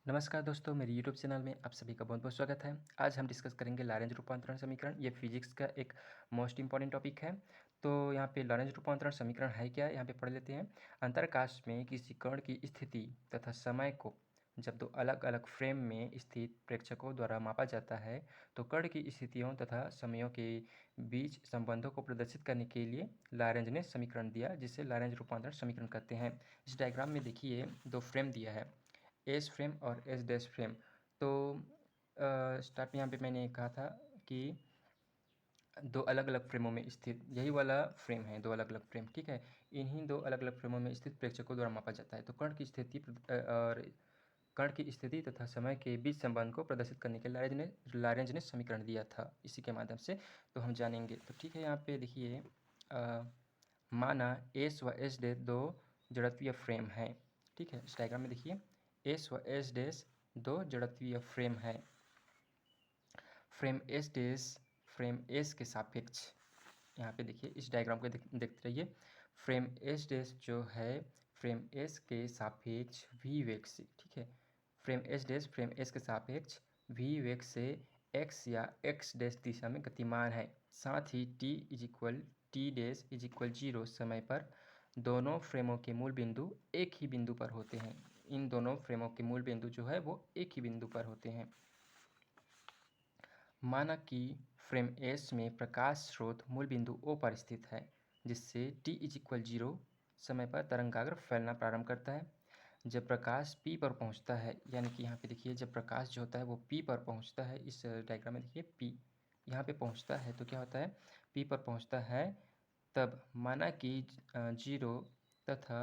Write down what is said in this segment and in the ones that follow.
नमस्कार दोस्तों, मेरे यूट्यूब चैनल में आप सभी का बहुत-बहुत स्वागत है। आज हम डिस्कस करेंगे लॉरेंज रूपांतरण समीकरण। ये फिजिक्स का एक मोस्ट इम्पॉर्टेंट टॉपिक है। तो यहाँ पे लॉरेंज रूपांतरण समीकरण है क्या? यहाँ पे पढ़ लेते हैं। अंतरकाश में किसी कण की स्थिति तथा समय को जब दो अलग-अलग फ्रेम में स्थित प्रेक्षकों द्वारा मापा जाता है, तो कण की स्थितियों तथा समयों के बीच संबंधों को प्रदर्शित करने के लिए लॉरेंज ने समीकरण दिया, जिसे लॉरेंज रूपांतरण समीकरण कहते हैं। इस डायग्राम में देखिए दो फ्रेम दिया है, एस फ्रेम और एस डैश फ्रेम। तो स्टार्ट में यहाँ पे मैंने कहा था कि दो अलग-अलग फ्रेमों में स्थित यही वाला फ्रेम है, दो अलग-अलग फ्रेम, ठीक है। इन्हीं दो अलग-अलग फ्रेमों में स्थित प्रेक्षकों द्वारा मापा जाता है। तो कण की स्थिति और कण की स्थिति तथा समय के बीच संबंध को प्रदर्शित करने के लॉरेंज ने समीकरण दिया था। इसी के माध्यम से तो हम जानेंगे। तो ठीक है, यहाँ पे देखिए माना एस व एस डैश दो जड़त्वीय फ्रेम हैं, ठीक है। इस डायग्राम में देखिए एस व एस डैश दो जड़त्वीय फ्रेम है। Frame S dash frame S के सापेक्ष, यहाँ पे देखिए इस डायग्राम को देखते रहिए। फ्रेम एस डैश जो है फ्रेम एस के सापेक्ष वी वेग से, ठीक है। Frame S dash frame S के सापेक्ष वी वेग से एक्स या एक्स डैश दिशा में गतिमान है। साथ ही टी डैश इज इक्वल 0 समय पर दोनों फ्रेमों के मूल बिंदु एक ही बिंदु पर होते हैं। इन दोनों फ्रेमों के मूल बिंदु जो है वो एक ही बिंदु पर होते हैं। माना कि फ्रेम एस में प्रकाश स्रोत मूल बिंदु O पर स्थित है, जिससे t इज इक्वल 0 समय पर तरंगाग्र फैलना प्रारंभ करता है। जब प्रकाश P पर पहुंचता है, यानी कि यहाँ पे देखिए जब प्रकाश जो होता है वो P पर पहुंचता है, इस डायग्राम में देखिए P यहाँ पे पहुंचता है तो क्या होता है, P पर पहुंचता है तब माना कि 0 तथा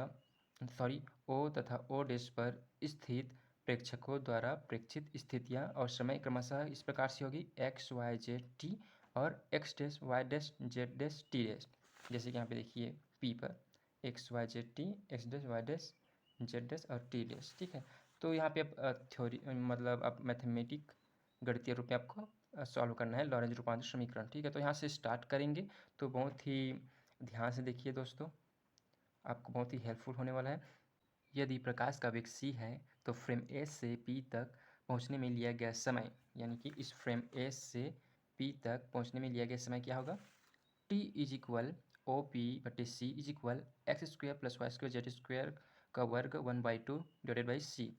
O तथा O डैश पर स्थित प्रेक्षकों द्वारा प्रेक्षित स्थितियाँ और समय क्रमशः इस प्रकार से होगी एक्स वाई जेड टी और X dash Y dash Z dash T dash. जैसे कि यहाँ पे देखिए पी पर X Y Z T X dash Y dash Z dash और टी डैश, ठीक है। तो यहाँ पे अब थ्योरी मतलब अब मैथमेटिक गणितीय रूप में आपको सॉल्व करना है लॉरेंज रूपांतरण समीकरण, ठीक है। तो यहाँ से स्टार्ट करेंगे तो बहुत ही ध्यान से देखिए दोस्तों, आपको बहुत ही हेल्पफुल होने वाला है। यदि प्रकाश का वेग c है तो फ्रेम S से P तक पहुंचने में लिया गया समय, यानी कि इस फ्रेम S से P तक पहुंचने में लिया गया समय क्या होगा, t is equal O P बटे c is equal x square plus Y square z square का वर्ग 1/2 डिवाइडेड बाई सी।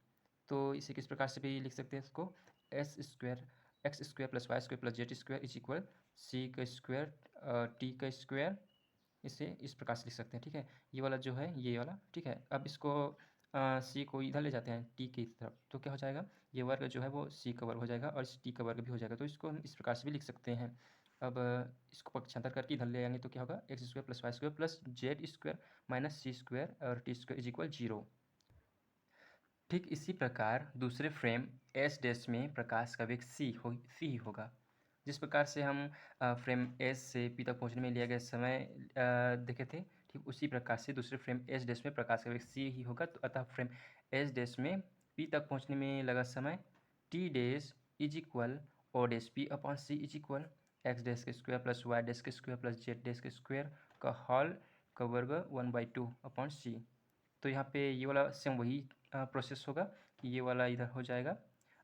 तो इसे किस प्रकार से भी लिख सकते हैं इसको, S square x square plus Y square plus Z square is equal C का स्क्वायर टी का स्क्वायर। इसे इस प्रकार से लिख सकते हैं, ठीक है। ये वाला जो है ये वाला, ठीक है। अब इसको सी को इधर ले जाते हैं टी की तरफ, तो क्या हो जाएगा, ये वर्ग जो है वो सी का वर्ग हो जाएगा और इस टी का वर्ग भी हो जाएगा। तो इसको हम इस प्रकार से भी लिख सकते हैं। अब इसको पक्षांतर करके इधर ले आएंगे तो क्या होगा, x square plus Y square plus Z square minus सी स्क्वायर और टी स्क्वायर इज इक्वल 0। ठीक इसी प्रकार दूसरे फ्रेम एस डैश में प्रकाश का वेग सी ही होगा। जिस प्रकार से हम फ्रेम एस से पी तक पहुंचने में लिया गया समय देखे थे, ठीक उसी प्रकार से दूसरे फ्रेम एस डैश में प्रकाश का वेग सी ही होगा। तो अतः फ्रेम एस डैश में पी तक पहुंचने में लगा समय T dash is equal O dash P upon C is equal x dash के स्क्वायर प्लस वाई डैश के स्क्वायर प्लस जेड डैश के स्क्वायर का होल का वर्ग 1/2 अपॉन सी। तो यहाँ पे ये वाला सेम वही प्रोसेस होगा कि ये वाला इधर हो जाएगा।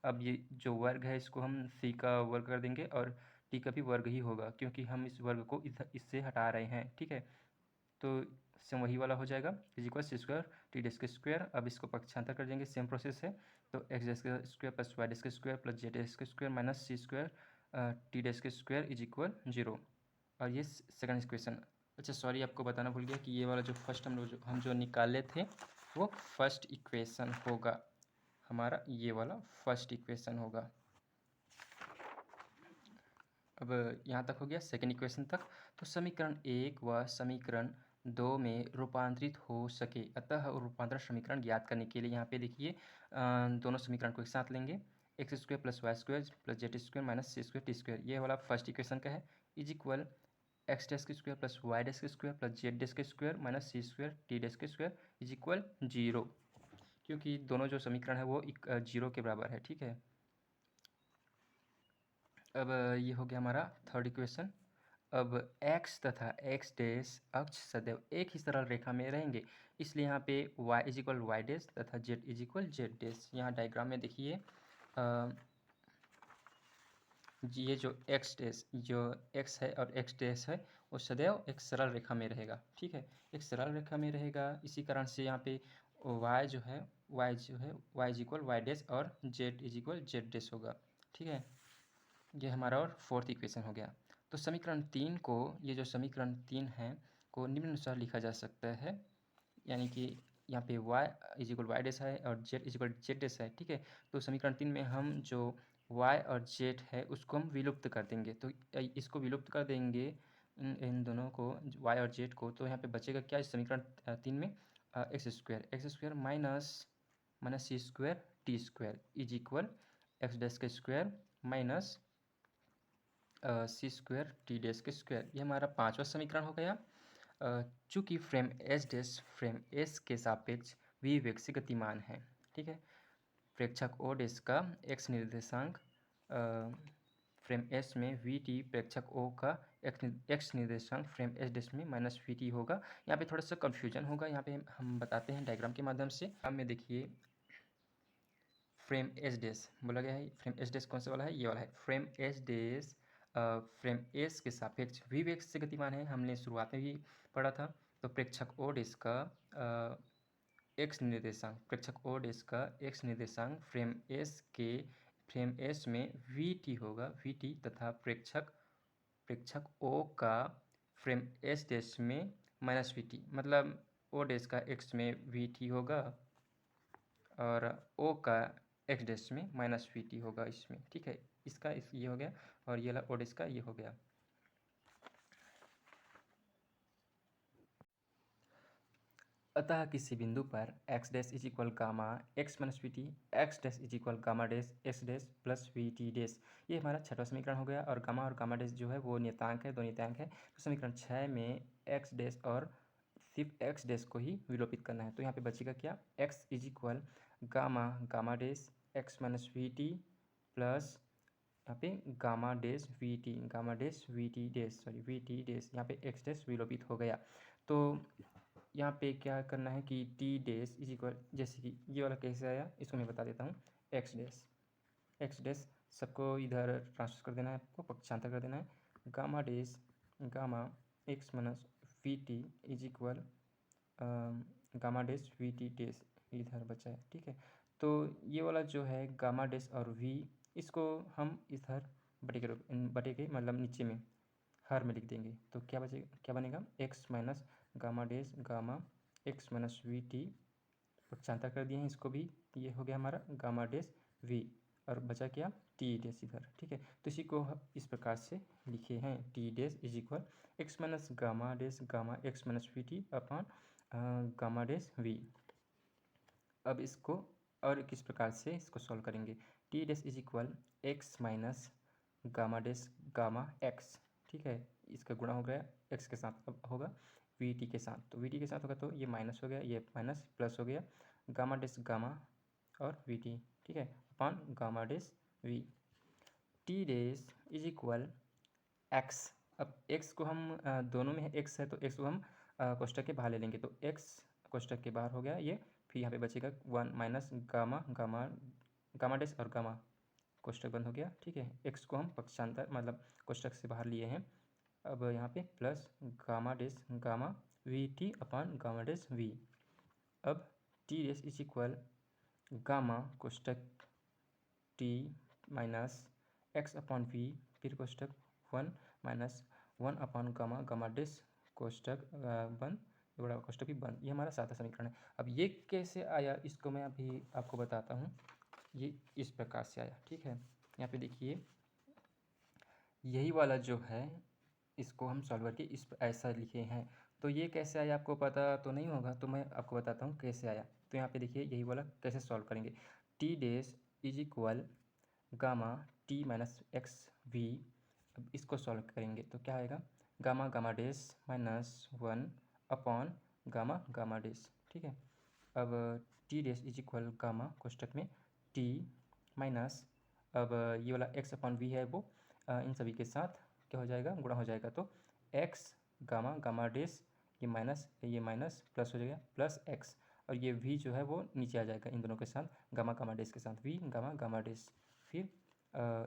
अब ये जो वर्ग है इसको हम सी का वर्ग कर देंगे और टी का भी वर्ग ही होगा, क्योंकि हम इस वर्ग को इधर इससे हटा रहे हैं, ठीक है। तो सेम वही वाला हो जाएगा is equal C square T dash के स्क्वायर। अब इसको पक्षांतर कर देंगे, सेम प्रोसेस है। तो एक्स डैश के स्क्वायर प्लस वाई डैश के स्क्वायर प्लस जेड डैश के स्क्वायर माइनस सी स्क्वायर टी डैश के स्क्वायर इज इक्वल 0। और ये सेकंड इक्वेशन। अच्छा सॉरी, आपको बताना भूल गया कि ये वाला जो फर्स्ट हम जो निकाले थे वो फर्स्ट इक्वेशन होगा हमारा, ये वाला फर्स्ट इक्वेशन होगा। अब यहाँ तक हो गया सेकेंड इक्वेशन तक। तो समीकरण 1 व समीकरण 2 में रूपांतरित हो सके, अतः रूपांतरण समीकरण ज्ञात करने के लिए यहाँ पे देखिए दोनों समीकरण को एक साथ लेंगे। X square plus Y square plus Z square minus सी स्क्वायर टी स्क्वायर, ये वाला फर्स्ट इक्वेशन का है, इज इक्वल एक्स डैश के स्क्वायर प्लस वाई डैश के स्क्वायर प्लस जेड डैश के स्क्वायर माइनस सी स्क्वायर टी डैश के square is equal 0, क्योंकि दोनों जो समीकरण है वो 0 के बराबर है, ठीक है। अब ये हो गया हमारा थर्ड इक्वेशन। अब x तथा x डैश अक्ष सदैव एक ही सरल रेखा में रहेंगे, इसलिए यहाँ पे y is equal Y dash तथा z is equal Z dash. यहाँ डायग्राम में देखिए ये जो x डैश जो x है और x डैश है वो सदैव एक सरल रेखा में रहेगा। ठीक है, एक सरल रेखा में रहेगा, इसी कारण से यहाँ पे y जो है y is equal Y dash और z is equal Z dash होगा। ठीक है, ये हमारा और फोर्थ इक्वेशन हो गया। तो समीकरण 3 को, ये जो समीकरण 3 है को निम्नानुसार लिखा जा सकता है, यानी कि यहाँ पे y is equal Y dash है और z is equal Z dash है। ठीक है, तो समीकरण 3 में हम जो y और z है उसको हम विलुप्त कर देंगे, तो इसको विलुप्त कर देंगे इन दोनों को, y और z को। तो यहाँ पे बचेगा क्या इस समीकरण 3 में, X square minus C square T square is equal x dash के स्क्वायर माइनस सी स्क्वायर टी डैश के स्क्वायर। ये हमारा पांचवा समीकरण हो गया। चूँकि frame S dash frame S के सापेक्ष वी वेग से गतिमान है। ठीक है, प्रेक्षक ओ डैश का एक्स निर्देशांक फ्रेम एस में वी टी, प्रेक्षक ओ का एक्स निर्देशांक फ्रेम एस डैश में माइनस वी टी होगा। यहाँ पे थोड़ा सा कन्फ्यूजन होगा, यहाँ पे हम बताते हैं डायग्राम के माध्यम से। अब में देखिए फ्रेम एस डैश बोला गया है, फ्रेम एस डैश कौन सा वाला है, ये वाला है। Frame S dash frame S के सापेक्ष वी वेग से गतिमान है, हमने शुरुआत में भी पढ़ा था। तो प्रेक्षक ओ डैश का एक्स निर्देशांक, प्रेक्षक ओ डैश का एक्स निर्देशांक फ्रेम एस में वी टी होगा, वी टी, तथा प्रेक्षक ओ का फ्रेम एस डैश में माइनस वी टी, मतलब ओ डैश का एक्स में वी टी होगा और ओ का एक्स डैश में माइनस वी टी होगा इसमें। ठीक है, इसका ये हो गया और ये वाला ओ डैश का ये हो गया। अतः किसी बिंदु पर x dash is equal gamma X minus V T, X dash is equal gamma dash x dash plus v T dash. ये हमारा छठवां समीकरण हो गया। और गामा डैश जो है वो नियतांक है, दो नियतांक है। तो समीकरण 6 में एक्स डैश और सिर्फ एक्स डैश को ही विलोपित करना है। तो यहाँ पे बचेगा क्या, x is equal gamma dash x minus V t plus यहाँ पे gamma dash we T V T dash, यहाँ पे एक्स डैश विलोपित हो गया। तो यहाँ पे क्या करना है कि टी डैश इज इक्वल, जैसे कि ये वाला कैसे आया इसको मैं बता देता हूँ। एक्स डैश सबको इधर ट्रांसफर कर देना है, आपको पक्षांतर कर देना है। Gamma X minus V T is equal gamma dash we T dash इधर बचा है। ठीक है, तो ये वाला जो है गामा डैश और वी, इसको हम इधर बटे के मतलब नीचे में हर में लिख देंगे। तो क्या बचेगा, क्या बनेगा, x minus gamma dash gamma X minus V T, पक्षांतर कर दिए हैं इसको भी, ये हो गया हमारा गामा डैश वी, और बचा क्या, टी डैश इधर। ठीक है, तो इसी को हम इस प्रकार से लिखे हैं, T dash is equal X minus gamma dash gamma X minus V T upon gamma dash we. अब इसको और किस प्रकार से इसको सॉल्व करेंगे, T dash is equal X minus gamma dash gamma X. ठीक है, इसका गुणा हो गया एक्स के साथ, अब होगा वी टी के साथ, तो वी टी के साथ होगा तो ये माइनस हो गया, ये माइनस प्लस हो गया, गामा डैश गामा और वी टी। ठीक है, upon gamma dash we. T dash is equal X, अब एक्स को हम दोनों में एक्स है तो एक्स को हम कोष्टक के बाहर ले लेंगे, तो एक्स कोष्टक के बाहर हो गया ये, फिर यहाँ पे बचेगा 1 माइनस गामा डैश और गामा, कोष्टक बंद हो गया। ठीक है, एक्स को हम पक्षांतर मतलब कोष्टक से बाहर लिए हैं। अब यहाँ पे plus gamma dash gamma v T upon gamma dash we. अब t dash is equal gamma कोष्टक t minus x upon v, फिर कोष्टक 1 माइनस 1 अपॉन गामा डैश कोष्टक बंद, बड़ा कोष्टक भी बंद। ये हमारा सातवां समीकरण है। अब ये कैसे आया इसको मैं अभी आपको बताता हूँ। ये इस प्रकार से आया। ठीक है, यहाँ पे देखिए यही वाला जो है इसको हम सॉल्व करके इस ऐसा लिखे हैं। तो ये कैसे आया आपको पता तो नहीं होगा, तो मैं आपको बताता हूँ कैसे आया। तो यहाँ पे देखिए यही वाला कैसे सॉल्व करेंगे, T dash is equal gamma t minus x v. अब इसको सॉल्व करेंगे तो क्या आएगा, gamma dash minus 1 upon gamma dash. ठीक है, अब t dash is equal gamma कोष्टक में टी माइनस, अब ये वाला एक्स अपॉन वी है वो इन सभी के साथ क्या हो जाएगा, गुणा हो जाएगा, तो एक्स गामा गामा डैश, ये माइनस प्लस हो जाएगा प्लस एक्स, और ये v जो है वो नीचे आ जाएगा इन दोनों के साथ, गामा गामा डैश के साथ, v गामा गामा डैश, फिर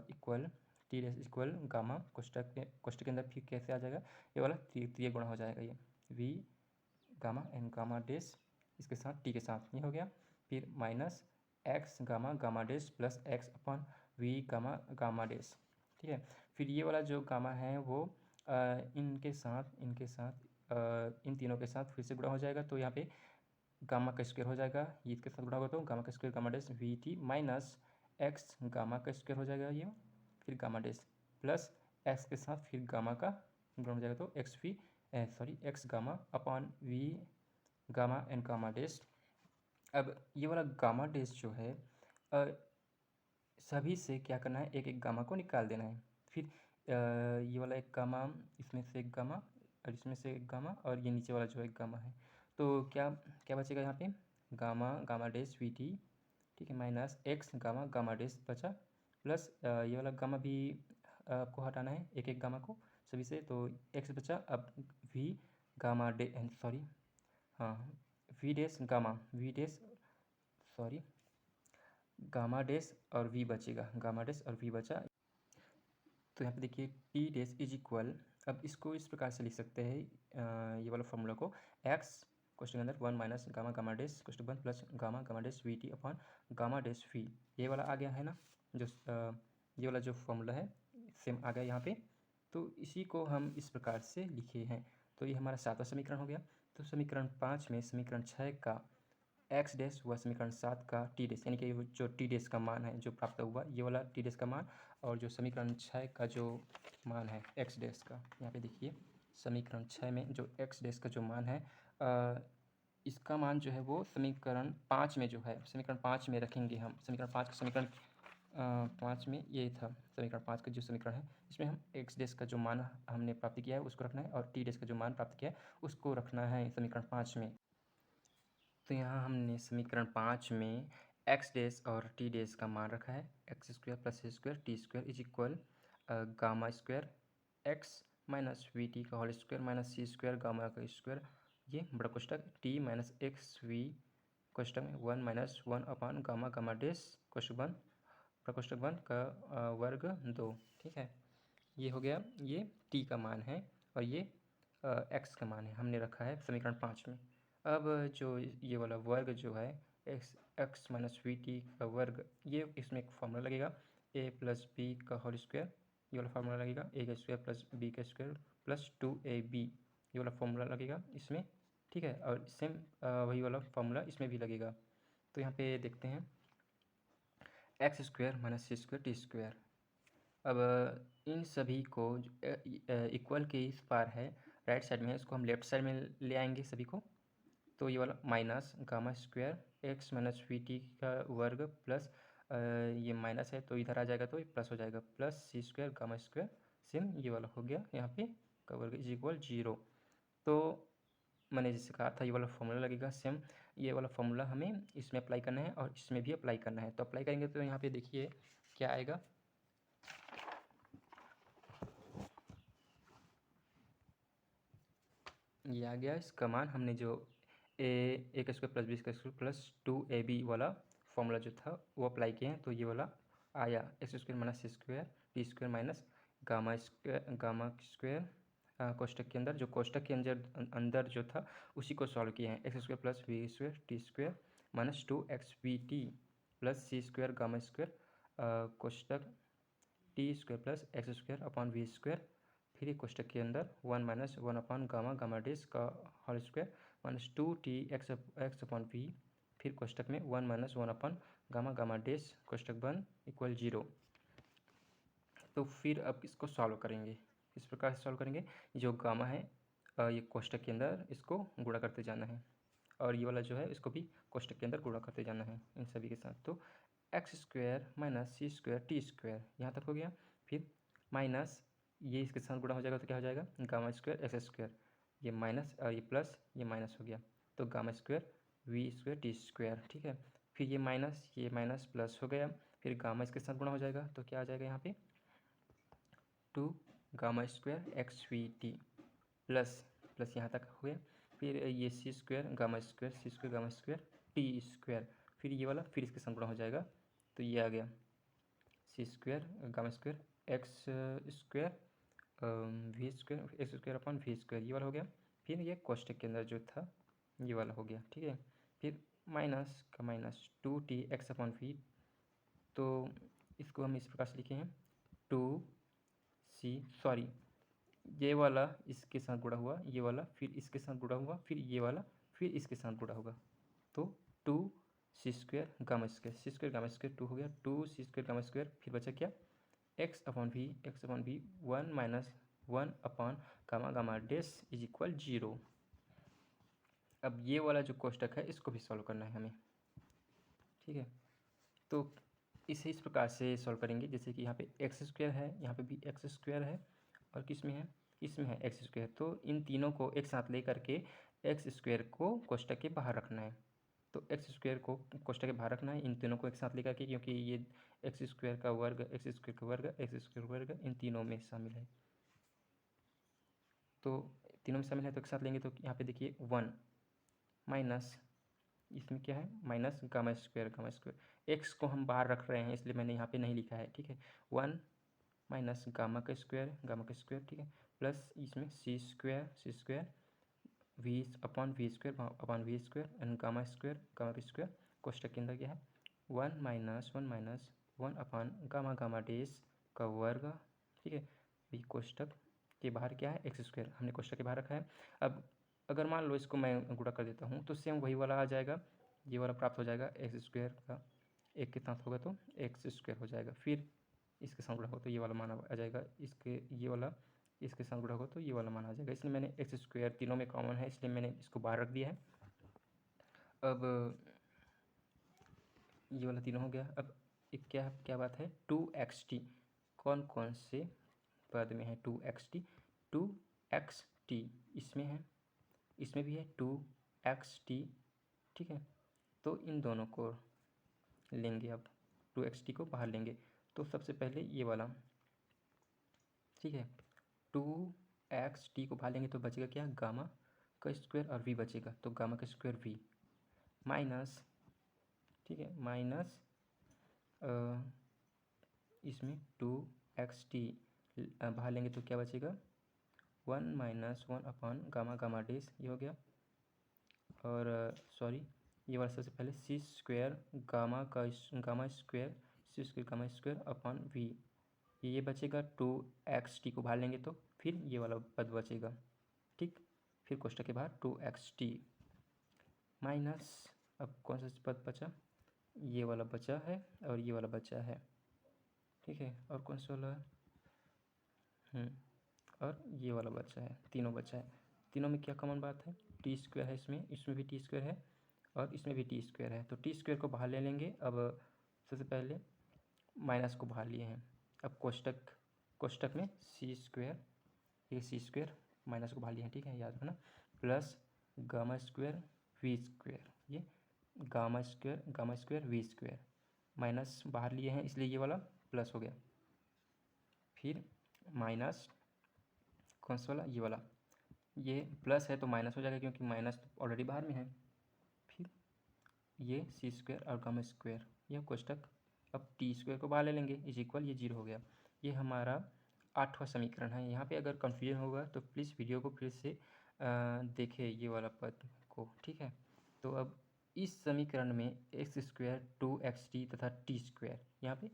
equal t dash equal gamma कोष्टक के अंदर फिर कैसे आ जाएगा, ये वाला तृतीय गुणा हो जाएगा, ये v gamma N gamma dash इसके साथ टी के साथ, ये हो गया। फिर minus X gamma gamma dash plus X upon we gamma gamma dash, ठीक है। फिर ये वाला जो गामा है वो इनके साथ इन तीनों के साथ फिर से गुणा हो जाएगा, तो यहाँ पे गामा का स्क्वायर हो जाएगा, ये इसके साथ गुणा होगा तो गामा का square gamma dash we T minus X gamma का स्क्वायर हो जाएगा ये, फिर गामा डैश प्लस एक्स के साथ फिर गामा का गुणा हो जाएगा तो x gamma upon we gamma N gamma dash. अब ये वाला गामा डैश जो है सभी से क्या करना है, एक एक गामा को निकाल देना है। फिर ये वाला एक गामा, इसमें से एक गामा और इसमें से एक गामा, और ये नीचे वाला जो एक गामा है, तो क्या क्या बचेगा यहाँ पे, gamma gamma dash we T, ठीक है, minus X gamma gamma dash बचा, प्लस ये वाला गामा भी आपको हटाना है एक एक गामा को सभी से, तो एक्स बचा, अब वी गामा डे सॉरी हाँ v dash gamma v dash sorry gamma dash और वी बचेगा, गामा डैश और वी बचा। तो यहाँ पे देखिए टी डैश इज इक्वल, अब इसको इस प्रकार से लिख सकते हैं ये वाला फॉर्मूला को, एक्स क्वेश्चन के अंदर 1 minus gamma gamma dash question 1 plus gamma gamma dash we T upon gamma dash v, ये वाला आ गया है ना, जो ये वाला जो फॉर्मूला है सेम आ गया यहाँ पे। तो इसी को हम इस प्रकार से लिखे हैं, तो ये हमारा 7वां समीकरण हो गया। तो समीकरण 5 में समीकरण 6 का एक्स डैश हुआ समीकरण 7 का टी डैश, यानी कि जो टी डैश का मान है जो प्राप्त हुआ ये वाला टी डैश का मान, और जो समीकरण 6 का जो मान है एक्स डैश का, यहाँ पे देखिए समीकरण 6 में जो एक्स डैश का जो मान है इसका मान जो है वो समीकरण 5 में जो है, समीकरण 5 में रखेंगे हम, समीकरण 5 का समीकरण 5 में ये था, समीकरण 5 का जो समीकरण है इसमें हम एक्स डैश का जो मान हमने प्राप्त किया है उसको रखना है, और टी डैश का जो मान प्राप्त किया है उसको रखना है समीकरण 5 में। तो यहाँ हमने समीकरण 5 में एक्स डैश और टी डैश का मान रखा है, x square plus square T square is equal gamma square x minus V T का होल स्क्वायर माइनस सी स्क्वायर गामा का स्क्वायर, ये बड़ा कोष्टक टी माइनस एक्स वी कोष्टक में 1 माइनस 1 अपान गामा गामा डैश कोष्टक 1 बड़ा कोष्टक 1 का वर्ग 2, ठीक है। ये हो गया, ये टी का मान है और ये एक्स का मान है, हमने रखा है समीकरण 5 में। अब जो ये वाला वर्ग जो है एक्स माइनस वी टी का वर्ग, ये इसमें एक फार्मूला लगेगा ए प्लस बी का होल स्क्वायर, ये वाला फार्मूला लगेगा ए का स्क्वायर प्लस बी का स्क्वायर प्लस 2ab, ये वाला फार्मूला लगेगा इसमें, ठीक है। और सेम वही वाला फार्मूला इसमें भी लगेगा। तो यहाँ पे देखते हैं एक्स स्क्वायर माइनस सी स्क्वायर टी स्क्वायर, अब इन सभी को इक्वल के इस पार है, राइट साइड में है, इसको हम लेफ्ट साइड में ले आएंगे सभी को, तो ये वाला minus gamma square x minus V T का वर्ग प्लस ये माइनस है तो इधर आ जाएगा तो ये प्लस हो जाएगा, plus c square gamma square same ये वाला हो गया यहाँ पे का वर्ग इज इक्वल 0। तो मैंने जैसे कहा था ये वाला फॉर्मूला लगेगा सेम, ये वाला फॉर्मूला हमें इसमें अप्लाई करना है और इसमें भी अप्लाई करना है, तो अप्लाई करेंगे तो यहाँ पे देखिए क्या आएगा, ये आ गया इसका मान, हमने जो ए का स्क्वायर प्लस बी का स्क्वायर प्लस 2ab वाला फॉर्मूला जो था वो अप्लाई किए हैं, तो ये वाला आया एक्स स्क्वायर माइनस सी square T square minus gamma square कोष्टक के अंदर, जो कोष्टक के अंदर जो था उसी को सॉल्व किए हैं, x square plus v square T square minus 2xbt plus c square gamma square कोष्टक t square plus x square upon v square, फिर एक कोष्टक के अंदर 1 minus 1 upon gamma gamma dash का whole square minus 2t x upon v, फिर कोष्टक में 1 minus 1 upon gamma gamma dash कोष्टक 1 इक्वल 0। तो फिर अब इसको सॉल्व करेंगे, इस प्रकार से सॉल्व करेंगे, जो गामा है ये कोष्टक के अंदर इसको गुणा करते जाना है, और ये वाला जो है इसको भी कोष्टक के अंदर गुणा करते जाना है इन सभी के साथ। तो एक्स स्क्वायर माइनस सी स्क्वायर टी स्क्वायर यहाँ तक हो गया, फिर माइनस ये इसके साथ गुणा हो जाएगा तो क्या हो जाएगा गामा स्क्वायर एक्स स्क्वायर, ये माइनस और ये प्लस ये माइनस हो गया, तो gamma square v square T square, ठीक है। फिर ये माइनस प्लस हो गया, फिर गामा इसके साथ गुणा हो जाएगा तो क्या आ जाएगा यहाँ पे 2 gamma square x v t, plus plus यहाँ तक हो गया। फिर ये c square gamma square T square, फिर ये वाला फिर इसके साथ गुणा हो जाएगा, तो ये आ गया c square gamma square x square x square upon v square, ये वाला हो गया। फिर ये कोष्टक के अंदर जो था ये वाला हो गया, ठीक है। फिर माइनस का minus 2t x upon we, तो इसको हम इस प्रकार से लिखे हैं 2c, ये वाला इसके साथ जुड़ा हुआ, ये वाला फिर इसके साथ जुड़ा हुआ, फिर ये वाला फिर इसके साथ जुड़ा होगा, तो 2c² गामा स्क्वायर 2 हो गया, 2c² गामा स्क्वायर, फिर बचा क्या x upon v 1 minus 1 upon gamma gamma dash is equal 0। अब ये वाला जो कोष्टक है इसको भी सॉल्व करना है हमें, ठीक है। तो इसे इस प्रकार से सॉल्व करेंगे, जैसे कि यहाँ पे एक्स स्क्वायर है, यहाँ पे भी एक्स स्क्वायर है, और किस में है, इसमें है एक्स स्क्वायर। तो इन तीनों को एक साथ ले करके एक्स स्क्वायर को कोष्टक के बाहर रखना है। तो एक्स स्क्वायर को कोष्टक के बाहर रखना है इन तीनों को एक साथ लेकर के, क्योंकि ये एक्स स्क्वायर का वर्ग इन तीनों में शामिल है। तो तीनों में शामिल है तो एक साथ लेंगे, तो यहाँ पे देखिए 1 माइनस, इसमें क्या है माइनस गामा स्क्वायर एक्स को हम बाहर रख रहे हैं इसलिए मैंने यहाँ पे नहीं लिखा है, ठीक है। 1 माइनस गामा का स्क्वायर, ठीक है, प्लस इसमें c square v upon v square and gamma का स्क्वायर, कोष्टक के अंदर क्या है 1 माइनस 1 अपॉन गामा डेस का वर्ग, ठीक है। ये कोष्टक के बाहर क्या है एक्स स्क्वायर, हमने कोष्टक के बाहर रखा है। अब अगर मान लो इसको मैं गुणा कर देता हूँ तो सेम वही वाला आ जाएगा, ये वाला प्राप्त हो जाएगा, एक्स स्क्वायर का एक के साथ होगा तो एक्स स्क्वायर हो जाएगा, फिर इसके साथ गुणा होगा तो ये वाला मान आ जाएगा, ये वाला इसके साथ गुणा होगा तो ये वाला मान आ जाएगा। इसलिए मैंने एक्स स्क्वायर तीनों में कॉमन है इसलिए मैंने इसको बाहर रख दिया है। अब ये वाला तीनों हो गया। अब एक क्या बात है 2xt, कौन कौन से पद में है 2xt, 2xt इसमें है, इसमें भी है 2xt, ठीक है। तो इन दोनों को लेंगे, अब 2xt को बाहर लेंगे, तो सबसे पहले ये वाला, ठीक है, 2xt को बाहर लेंगे तो बचेगा क्या गामा का स्क्वायर और v बचेगा, तो गामा का स्क्वायर v माइनस, ठीक है, माइनस इसमें 2xt बाहर लेंगे तो क्या बचेगा 1 माइनस 1 अपॉन गामा डेस, ये हो गया। और ये वाला सबसे पहले c square gamma square upon v, ये बचेगा 2xt को बाहर लेंगे तो फिर ये वाला पद बचेगा, ठीक। फिर कोष्टक के बाहर 2xt माइनस, अब कौन सा पद बचा, ये वाला बचा है और ये वाला बचा है, ठीक है। और कौन सा वाला और ये वाला बचा है, तीनों बचा है। तीनों में क्या कॉमन बात है टी स्क्वायर है, इसमें भी टी स्क्वायर है और इसमें भी टी स्क्वायर है, तो टी स्क्वायर को बाहर ले लेंगे। अब सबसे पहले माइनस को बाहर लिए हैं, अब कोष्टक में सी स्क्वायर, ये सी स्क्वायर माइनस को बाहर लिए हैं, ठीक है, याद रखना, plus gamma square v square, ये gamma square v square, minus बाहर लिए हैं इसलिए ये वाला प्लस हो गया। फिर माइनस कौन सा वाला, ये वाला, ये प्लस है तो माइनस हो जाएगा क्योंकि माइनस तो ऑलरेडी बाहर में है। फिर ये सी स्क्वायर और गामा स्क्वायर, यह कोष्टक, अब टी स्क्वायर को बाहर ले लेंगे इज इक्वल, ये 0 हो गया। ये हमारा 8वां समीकरण है। यहाँ पे अगर कन्फ्यूजन होगा तो प्लीज़ वीडियो को फिर से देखें ये वाला पद को, ठीक है। तो अब इस समीकरण में एक्स स्क्वायर 2xt तथा टी स्क्वायर, यहाँ पे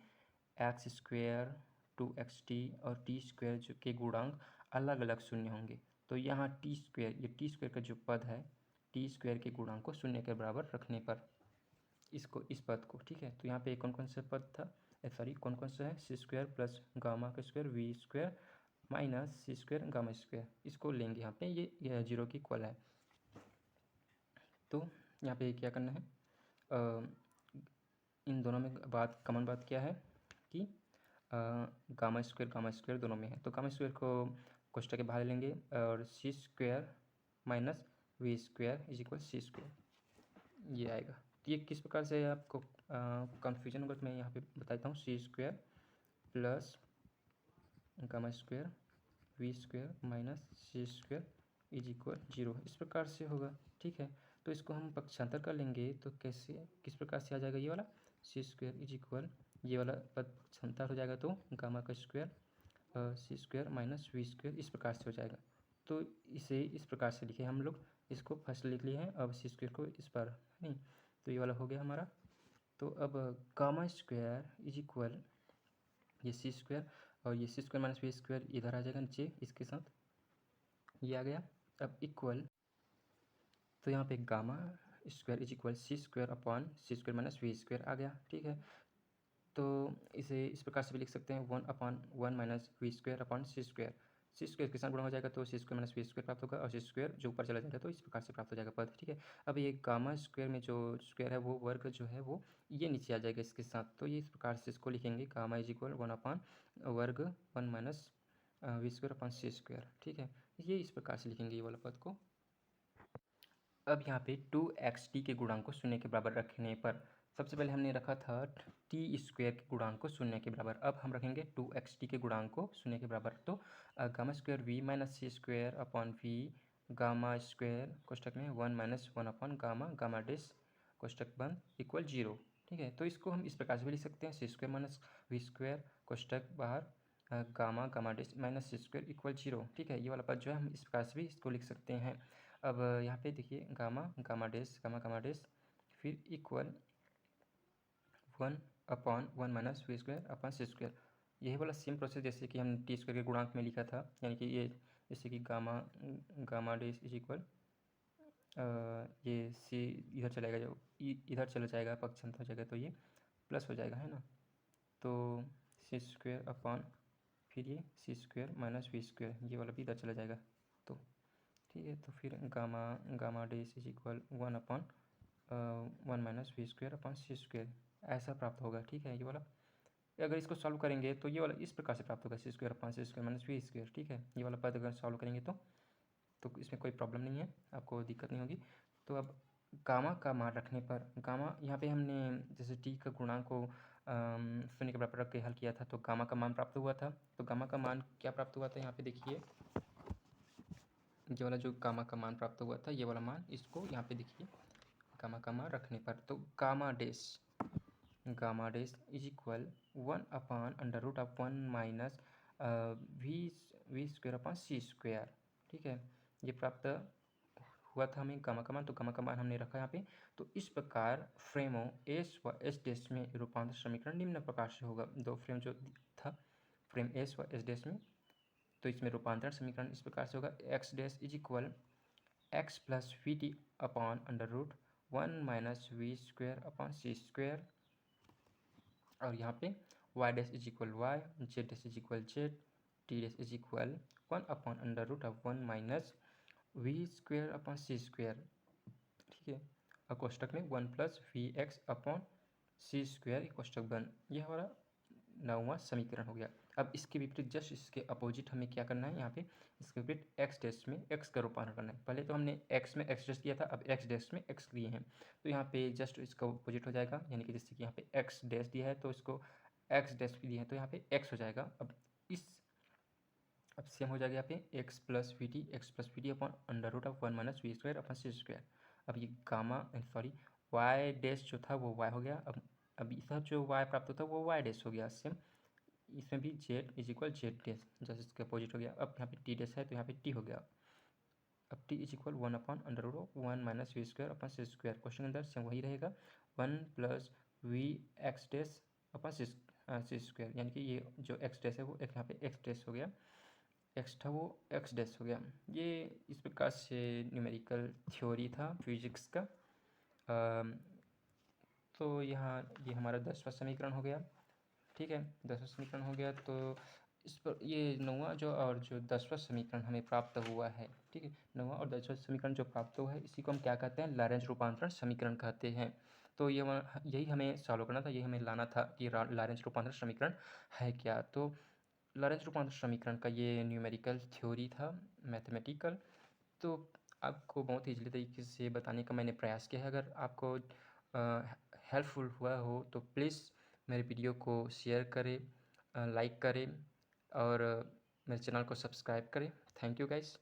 एक्स स्क्वायर 2xt और टी स्क्वायर जो के गुणांक अलग अलग शून्य होंगे, तो यहाँ टी स्क्वायर का जो पद है टी स्क्वायर के गुणांक को शून्य के बराबर रखने पर इस पद को, ठीक है। तो यहाँ पे कौन कौन सा पद था, कौन कौन सा है सी स्क्वायर प्लस गामा का स्क्वायर वी स्क्वायर माइनस सी स्क्वायर गामा स्क्वायर, इसको लेंगे यहाँ पे, ये 0 की इक्वल है। तो यहाँ पे क्या करना है, इन दोनों में कॉमन बात क्या है कि गामा स्क्वायर दोनों में है, तो गामा स्क्वायर को कोष्टक के बाहर लेंगे और c square minus v square is equal C square, ये आएगा। तो ये किस प्रकार से आपको कन्फ्यूजन होगा तो मैं यहाँ पे बता देता हूँ, c square plus gamma square v square minus C square is equal 0 इस प्रकार से होगा। ठीक है, तो इसको हम पक्षांतर कर लेंगे तो कैसे किस प्रकार से आ जाएगा ये वाला सी स्क्वायर इज इक्वल ये वाला पद पक्षांतर हो जाएगा तो गामा का square c square minus v square इस प्रकार से हो जाएगा। तो इसे इस प्रकार से लिखे हम लोग, इसको फर्स्ट लिख लिए हैं, अब सी स्क्वायर को इस पर नहीं, तो ये वाला हो गया हमारा। तो अब गामा स्क्वायर इज इक्वल ये सी स्क्वायर और ये c square minus v square इधर आ जाएगा नीचे इसके साथ, ये आ गया। अब इक्वल तो यहाँ पे gamma square is equal C square upon c square minus v square आ गया। ठीक है, तो इसे इस प्रकार से भी लिख सकते हैं 1/1 minus v square upon c square के साथ गुणा हो जाएगा तो c square minus v square प्राप्त होगा और सी स्क्वायर जो ऊपर चला जाएगा तो इस प्रकार से प्राप्त हो जाएगा पद। ठीक है, अब ये गामा स्क्वायर में जो स्क्वायर है वो वर्ग जो है वो ये नीचे आ जाएगा इसके साथ, तो ये इस प्रकार से इसको लिखेंगे गामा इज इक्वल 1/वर्ग 1 minus v square upon c square. ठीक है, ये इस प्रकार से लिखेंगे ये वाला पद को। अब यहाँ पे 2xt के गुणांक को शून्य के बराबर रखने पर सबसे पहले हमने रखा था टी स्क्वायर के गुणांक को शून्य के बराबर, अब हम रखेंगे 2xt के गुणांक को शून्य के बराबर। तो gamma square v minus C square upon we gamma square कोष्टक में 1 minus 1 upon gamma gamma dash कोष्टक बंद इक्वल 0। ठीक है, तो इसको हम इस प्रकार से भी लिख सकते हैं सी स्क्वायर माइनस वी स्क्वायर कोष्टक बाहर गामा गामा डेस माइनस सी स्क्वायर इक्वल 0। ठीक है, ये वाला पद जो है हम इस प्रकार से भी इसको लिख सकते हैं। अब यहाँ पे देखिए गामा गामा डेस फिर equal 1/1 minus v square upon c square, यही वाला सेम प्रोसेस जैसे कि हम टी स्क्वायर के गुणांक में लिखा था, यानी कि ये जैसे कि gamma gamma dash is equal ये सी इधर चलेगा, जो इधर चला जाएगा पक्षांतर हो जाएगा तो ये प्लस हो जाएगा, है ना। तो सी स्क्वायर अपॉन फिर ये c square minus v square ये वाला भी इधर चला जाएगा। तो ठीक है, तो फिर gamma gamma dash is equal 1/1 minus v square upon c square ऐसा प्राप्त होगा। ठीक है, ये वाला अगर इसको सॉल्व करेंगे तो ये वाला इस प्रकार से प्राप्त होगा c square upon c square minus v square. ठीक है, ये वाला पद अगर सॉल्व करेंगे तो इसमें कोई प्रॉब्लम नहीं है, आपको दिक्कत नहीं होगी। तो अब गामा का मान रखने पर गामा यहाँ पे हमने जैसे टी का गुणांक को शून्य के बराबर रख के हल किया था तो गामा का मान प्राप्त हुआ था। तो गामा का मान क्या प्राप्त हुआ था, यहाँ पे देखिए ये वाला जो गामा का मान प्राप्त हुआ था ये वाला मान, इसको यहाँ पे देखिए गामा का मान रखने पर तो gamma dash is equal 1/√1 minus v square upon c square. ठीक है, ये प्राप्त हुआ था हमें गामा का मान, तो गामा का मान हमने रखा यहाँ पे। तो इस प्रकार फ्रेमों एस व एस डैश में रूपांतर समीकरण निम्न प्रकार से होगा। दो फ्रेम जो था फ्रेम एस व एस डैश में, तो इसमें रूपांतरण समीकरण इस प्रकार से होगा x dash is equal x plus v T upon √1 minus v square upon c square, और यहाँ पे y dash is equal y, z dash is equal z, t dash is equal 1/√1 minus v square upon c square. ठीक है, और कोष्टक में 1 plus v x upon c square कोष्टक बंद, यह हमारा 9वां समीकरण हो गया। अब इसके विपरीत जस्ट इसके अपोजिट हमें क्या करना है, यहाँ पे इसके विपरीत एक्स डैश में एक्स का रूपांतरण करना है। पहले तो हमने एक्स में एक्स डैश किया था, अब एक्स डैश में एक्स लिए हैं, तो यहाँ पे जस्ट इसका अपोजिट हो जाएगा, यानी कि जैसे कि यहाँ पे एक्स डैश दिया है तो इसको एक्स डैश भी दिया है तो यहाँ पे एक्स हो जाएगा। अब सेम हो जाएगा यहाँ पे x plus v T upon √1 minus v square upon c square. अब ये गामा वाई डैश जो था वो वाई हो गया, अब इधर जो वाई प्राप्त होता है वो वाई डैश हो गया सेम, इसमें भी Z is equal Z dash जैसे इसके अपोजिट हो गया। अब यहाँ पे टी डैश है तो यहाँ पे टी हो गया, अब t is equal 1/√1 minus v square upon c square, question के अंदर सेम वही रहेगा 1 plus v x dash upon c square, यानी कि ये जो एक्स डैश है वो एक यहाँ पे एक्स डैश हो गया, एक्स था वो एक्स डैश हो गया। ये इस प्रकार से न्यूमेरिकल थ्योरी था फिजिक्स का। तो यहाँ ये हमारा 10वां समीकरण हो गया। ठीक है, 10वां समीकरण हो गया, तो इस पर ये 9वां जो और जो 10वां समीकरण हमें प्राप्त हुआ है। ठीक है, 9वां और 10वां समीकरण जो प्राप्त हुआ है इसी को हम क्या कहते हैं, लॉरेंज रूपांतरण समीकरण कहते हैं। तो यही हमें सॉल्व करना था, यही हमें लाना था कि लॉरेंज रूपांतरण समीकरण है क्या। तो लॉरेंज रूपांतरण समीकरण का ये न्यूमेरिकल थ्योरी था मैथमेटिकल, तो आपको बहुत ईजिली तरीके से बताने का मैंने प्रयास किया है। अगर आपको हेल्पफुल हुआ हो तो प्लीज़ मेरे वीडियो को शेयर करें, लाइक करें और मेरे चैनल को सब्सक्राइब करें। Thank you guys.